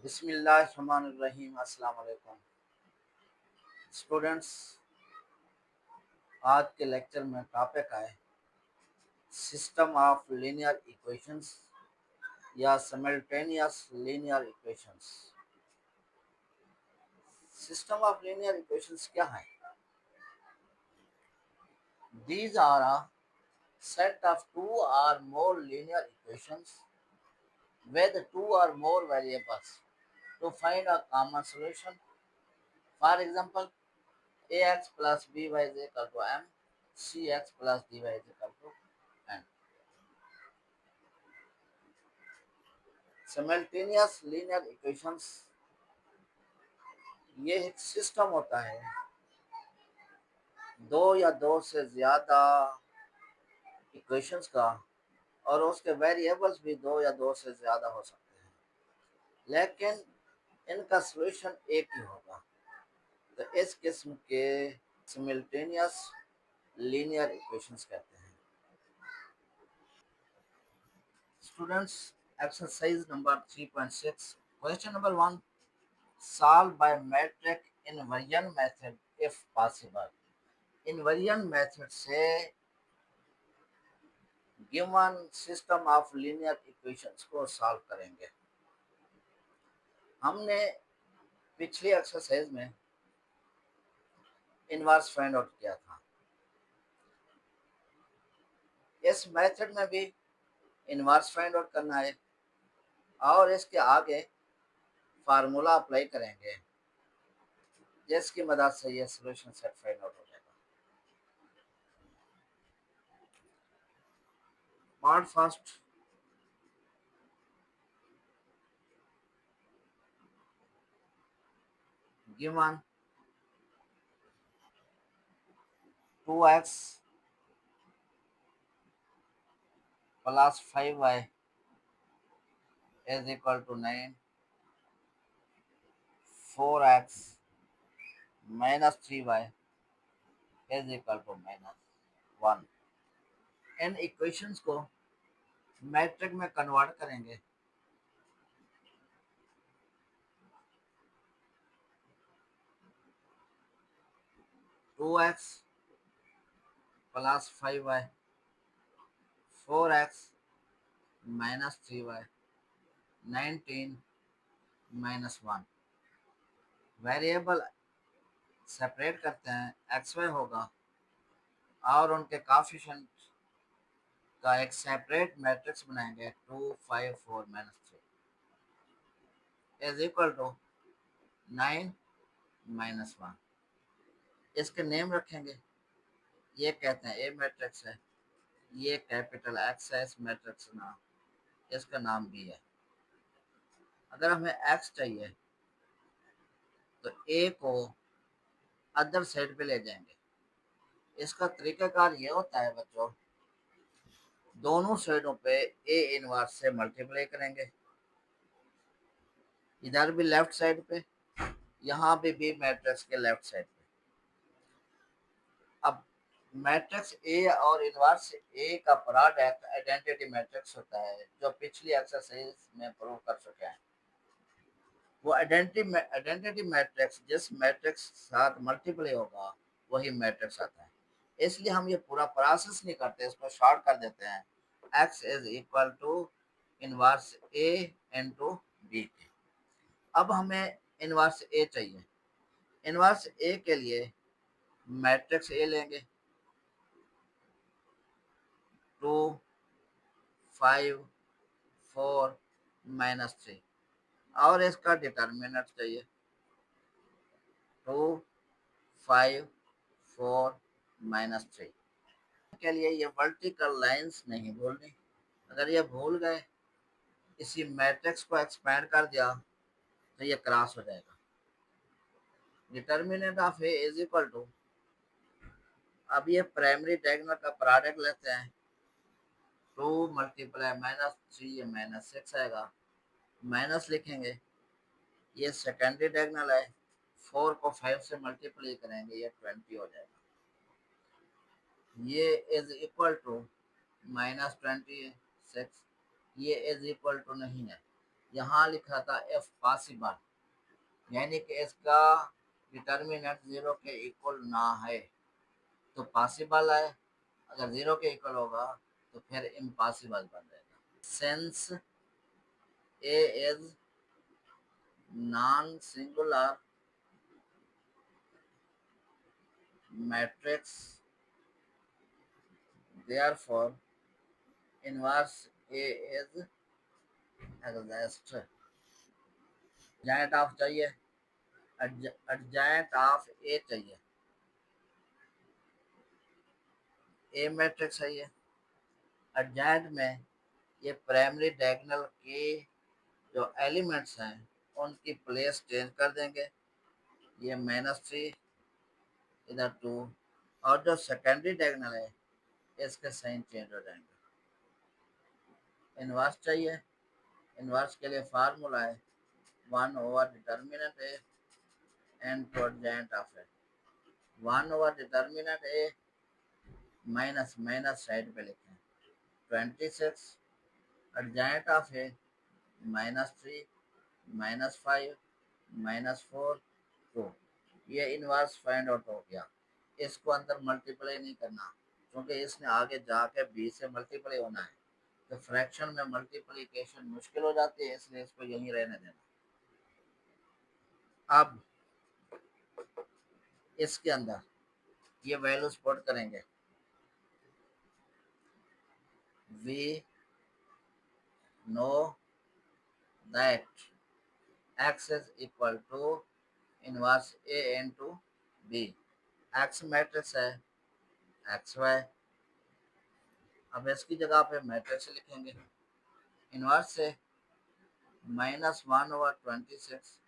बिस्मिल्लाहिर्रहमानिर्रहीम। अस्सलाम वालेकुम स्टूडेंट्स। आज के लेक्चर में टॉपिक है सिस्टम ऑफ लीनियर इक्वेशंस या simultaneous linear equations. System of linear equations क्या है? These are a set of two or more linear equations with two or more variables to find a common solution. For example, ax plus by is equal to m, cx plus dy is equal to n. Simultaneous linear equations ये एक system होता है दो या दो से ज्यादा equations का, और उसके वेरिएबल्स भी दो या दो से ज्यादा हो सकते हैं, लेकिन इनका सॉल्यूशन एक ही होगा। तो इस किस्म के सिमल्टेनियस लीनियर इक्वेशंस कहते हैं। Students, exercise number 3.6, question number 1, solve by matrix inversion method if possible. Inversion method से given system of linear equations को सॉल्व करेंगे। हमने पिछली एक्सरसाइज में इनवर्स फाइंड आउट किया था। इस मेथड में भी इनवर्स फाइंड आउट करना है और इसके आगे फार्मूला अप्लाई करेंगे जिसकी मदद से ये सॉल्यूशन सेट फाइंड आउट हो जाएगा। Part first, given 2x plus 5y is equal to 9, 4x minus 3y is equal to minus 1। इन इक्वेशंस को मैट्रिक में कन्वर्ट करेंगे। Two x plus 5y, 4x minus 3y, 19 minus 1। Variable separate करते हैं, x Y होगा और उनके coefficient का एक सेपरेट मैट्रिक्स बनाएंगे। 2 5 4 minus 3 is equal to 9 minus 1। इसके नेम रखेंगे। ये कहते हैं ए मैट्रिक्स है, ये कैपिटल एक्स है इस मैट्रिक्स का नाम, इसका नाम बी है। अगर हमें एक्स चाहिए तो ए को अदर साइड पे ले जाएंगे। इसका तरीकाकार ये होता है बच्चों, दोनों साइडों पे ए इनवर्स से मल्टीप्लाई करेंगे। इधर भी लेफ्ट साइड पे, यहाँ भी बी मैट्रिक्स के लेफ्ट साइड पे। अब मैट्रिक्स ए और इनवर्स ए का प्रोडक्ट आइडेंटिटी मैट्रिक्स होता है, जो पिछली एक्सरसाइज में प्रूव कर चुके हैं। वो आइडेंटिटी मैट्रिक्स जिस मैट्रिक्स साथ मल्टीप्लाई होगा वही मैट्रिक्स आता है। इसलिए हम ये पूरा प्रोसेस नहीं करते, इसको शॉर्ट कर देते हैं। x is equal to inverse a into b के। अब हमें इनवर्स ए चाहिए। इनवर्स ए के लिए मैट्रिक्स ए लेंगे, 2 5 4 माइनस 3, और इसका डिटर्मिनेंट चाहिए 2 5 4 माइनस 3। के लिए ये वर्टिकल लाइंस नहीं भूलनी। अगर ये भूल गए, इसी मैट्रिक्स को एक्सपेंड कर दिया तो ये क्रॉस हो जाएगा। Determinant of a is equal to, अब ये प्राइमरी डायगोनल का प्रोडक्ट लेते हैं, 2 मल्टीप्लाई माइनस 3, ये माइनस 6 आएगा, माइनस लिखेंगे। ये सेकेंडरी डायगोनल है, 4 को 5 से मल्टीप्लाई करेंगे, ये 20 हो जाएगा। ये इज इक्वल टू माइनस 26, ये इज इक्वल टू नहीं है, यहाँ लिखा था एफ पॉसिबल, यानी कि इसका डिटर्मिनेंट जीरो के इक्वल ना है, तो पॉसिबल है। अगर जीरो के इक्वल होगा तो फिर इम्पॉसिबल बन जाएगा। Since A is non singular matrix, therefore inverse A is exist। Adjoint of चाहिए, एडजाइंट ऑफ ए चाहिए, ए मैट्रिक्स है ये। एडजाइंट में ये प्राइमरी डायगोनल के जो एलिमेंट्स हैं उनकी प्लेस चेंज कर देंगे, ये -3 इधर 2, और जो सेकेंडरी डायगोनल है इसके साइन चेंज हो जाएंगे। इनवर्स चाहिए, इनवर्स के लिए फार्मूला है 1 over determinant a and to adjoint of A. 1 over determinant a minus minus side पे लिखें 26, एडजाइंट ऑफ ए -3 -5 -4 2। ये इनवर्स फाइंड आउट हो गया। इसको अंदर मल्टीप्लाई नहीं करना, क्योंकि इसने आगे जाके बी से मल्टीप्लाई होना है, तो फ्रैक्शन में मल्टीप्लिकेशन मुश्किल हो जाती है, इसलिए इसको यहीं रहने देना। अब इसके अंदर ये वैल्यूज पुट करेंगे, we know that x is equal to inverse a into b। x matrix है एक्स वाई, अब इसकी जगह पे मैट्रिक्स लिखेंगे इनवर्स से -1/26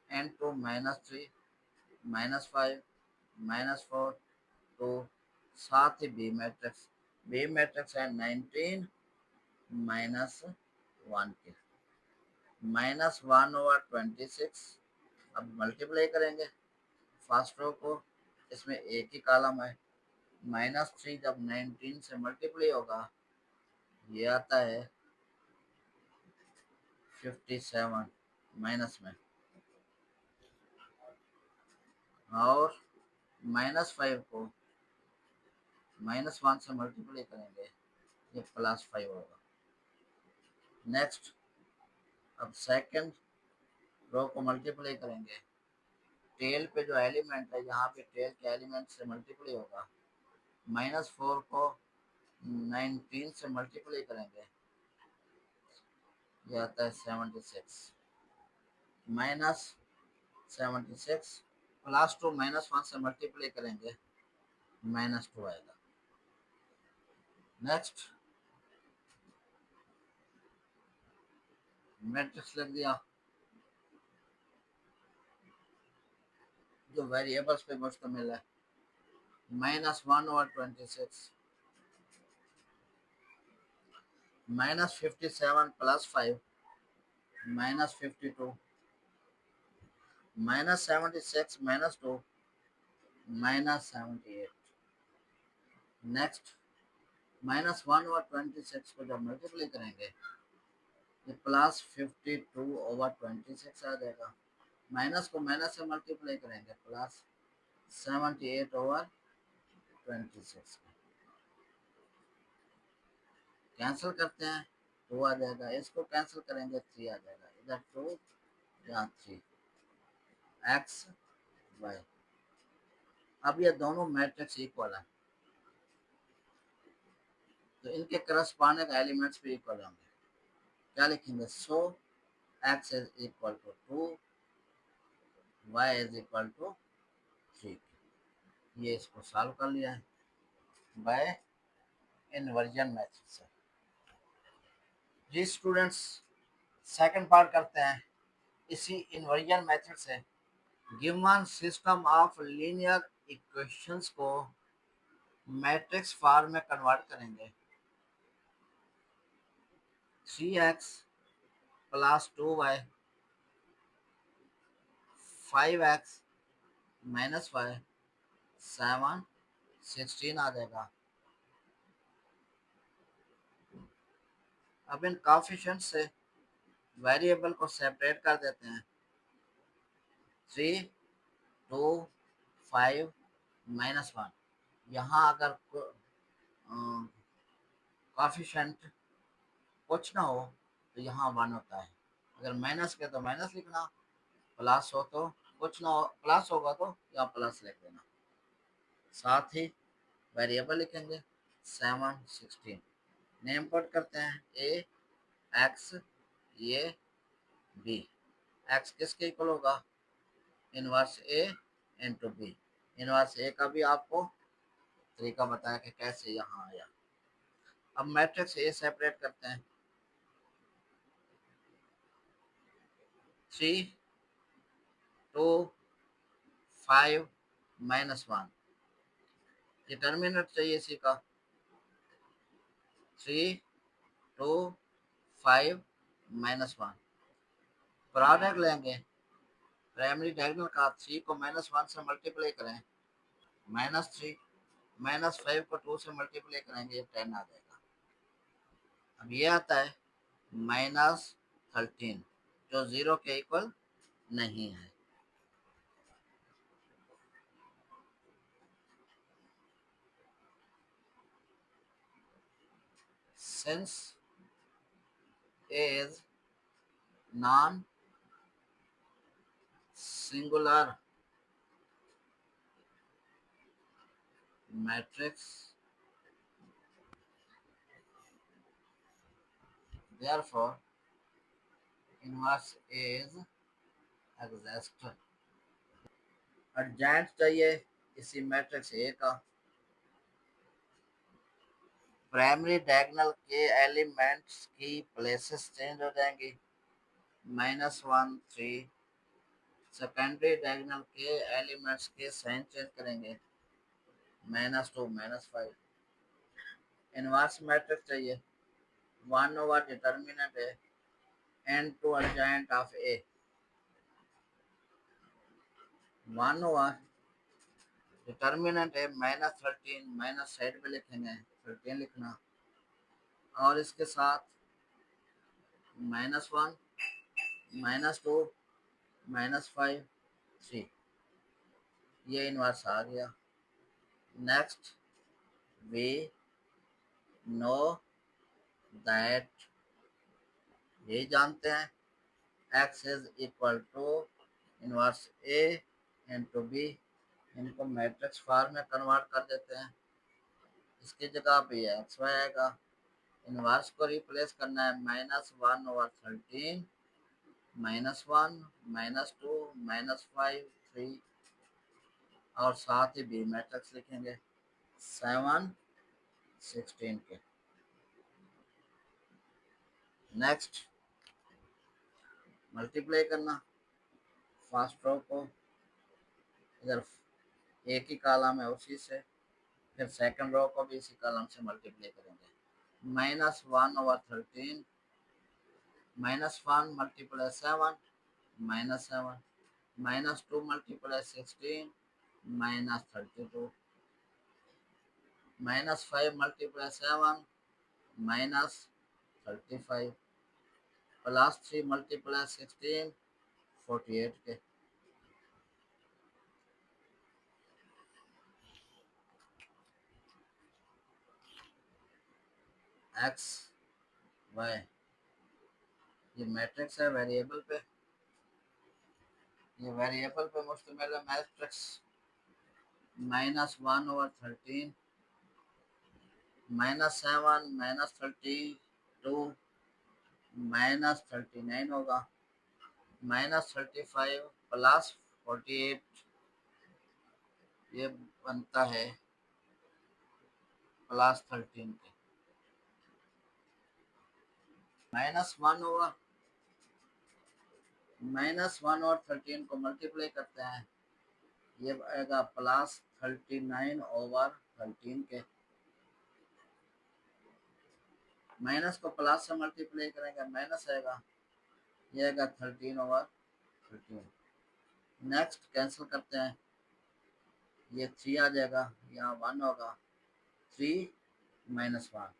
एन टू -3 -5 -4 2, साथ ही बी मैट्रिक्स, बी मैट्रिक्स है 19 -1 के -1/26। अब मल्टीप्लाई करेंगे फर्स्ट रो को, इसमें एक ही कॉलम है, -3 जब 19 से मल्टीप्लाई होगा ये आता है 57 माइनस में, और -5 को -1 से मल्टीप्लाई करेंगे ये +5 होगा। नेक्स्ट, अब सेकंड रो को मल्टीप्लाई करेंगे, टेल पे जो एलिमेंट है यहाँ पे टेल के एलिमेंट से मल्टीप्लाई होगा, -4 को 19 से मल्टीप्लाई करेंगे ये आता है 76 -76 +2 -1 से मल्टीप्लाई करेंगे -2 आएगा। नेक्स्ट मैट्रिक्स लिख दिया, जो वेरिएबल्स पे मुश्तमिल है, -1/26 -57 +5 -52 -76 -2 -78। नेक्स्ट, -1/26 को जब मल्टीप्लाई करेंगे ये +52/26 आ जाएगा, माइनस को माइनस से मल्टीप्लाई करेंगे +78/26 कैंसिल करते हैं 2 आ जाएगा, इसको कैंसिल करेंगे 3 आ जाएगा, इधर 2 यहाँ 3 एक्स वाई। अब ये दोनों मैट्रिक्स इक्वल है तो इनके करस्पॉन्डिंग एलिमेंट्स भी इक्वल होंगे। क्या लिखेंगे, so x is equal to 2 y is equal to 3। ये इसको सॉल्व कर लिया है बाय इन्वर्जन मेथड से। जी स्टूडेंट्स, सेकंड पार्ट करते हैं इसी इन्वर्जन मेथड से। Given system of linear equations को मैट्रिक्स फॉर्म में कन्वर्ट करेंगे। 3x + 2y 5x - y 7 16 आ जाएगा। अब इन कोएफिशिएंट से वेरिएबल को सेपरेट कर देते हैं। 3, 2, 5, -1। यहाँ अगर कॉफिशेंट कुछ ना हो तो यहाँ 1 होता है। अगर माइनस के तो माइनस लिखना, प्लस हो तो कुछ ना हो, प्लस होगा तो यहाँ प्लस लिख देना। साथ ही वेरिएबल लिखेंगे 7, 16। नेम पुट करते हैं ए एक्स, ये बी। एक्स किसके इक्वल होगा? इनवर्स ए इंटू बी। इनवर्स ए का भी आपको तरीका बताया कि कैसे यहाँ आया। अब मैट्रिक्स ए सेपरेट करते हैं। 3, 2, 5, -1। डिटर्मिनेंट चाहिए इसी का। 3, 2, 5, -1। प्रोडक्ट लेंगे प्राइमरी डायगोनल का। 3 को -1 से मल्टीप्लाई करें, -3। -5 को 2 से मल्टीप्लाई करेंगे, 10 आ जाएगा। अब ये आता है -13, जो 0 के इक्वल नहीं है। Since A is non singular matrix, therefore inverse A is exact. Adjoint चाहिए इसी मैट्रिक्स ए का। प्राइमरी डायगोनल के एलिमेंट्स की प्लेसेस चेंज हो जाएंगी, -1, 3। सेकेंडरी डायगोनल के एलिमेंट्स के साइन चेंज करेंगे, -2, -5। इनवर्स मैट्रिक्स चाहिए, 1 ओवर डिटर्मिनेंट है into adjoint of A. 1 over determinant है -13, माइनस साइड पे लिखेंगे 13 लिखना, और इसके साथ -1, -2, -5, 3। ये इनवर्स आ गया। नेक्स्ट वी नो दैट, ये जानते हैं x is equal to inverse a into b. इनको मैट्रिक्स फॉर्म में कन्वर्ट कर देते हैं। इसकी जगह पे एक्स वाई आएगा। इनवर्स को रिप्लेस करना है, -1 ओवर 13, -1, -2, -5, 3, और साथ ही बी मैट्रिक्स लिखेंगे 7, 16 के। नेक्स्ट मल्टीप्लाई करना फर्स्ट रो को, इधर एक ही कॉलम है उसी से, फिर सेकंड रो को भी इसी कॉलम से मल्टीप्लाई करेंगे। -1 over 13, -1 multiply 7, -7, -2 multiply 16, -32, -5 multiply 7, -35, +3 multiply 16, 48 के। एक्स वाई, ये मैट्रिक्स है वेरिएबल पे, ये वेरिएबल पे मुश्तमिल है मैट्रिक्स। -1 ओवर 13, -7, -32, -39 होगा, -35 +48, ये बनता है +13 के। -1 और 13 को मल्टीप्लाई करते हैं, ये आएगा +39 ओवर 13 के। माइनस को प्लस से मल्टीप्लाई करेंगे माइनस आएगा, ये आएगा 13 ओवर 13। नेक्स्ट कैंसिल करते हैं, ये 3 आ जाएगा, यहाँ 1 होगा, 3 -1।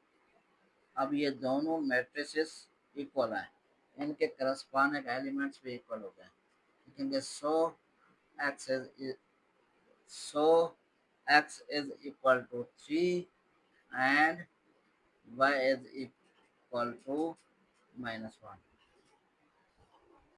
अब ये दोनों मैट्रिसेस इक्वल हैं, इनके करस्पॉन्डिंग एलिमेंट्स भी इक्वल हो गए। लिखेंगे x is so x is equal to 3 and y is equal to -1।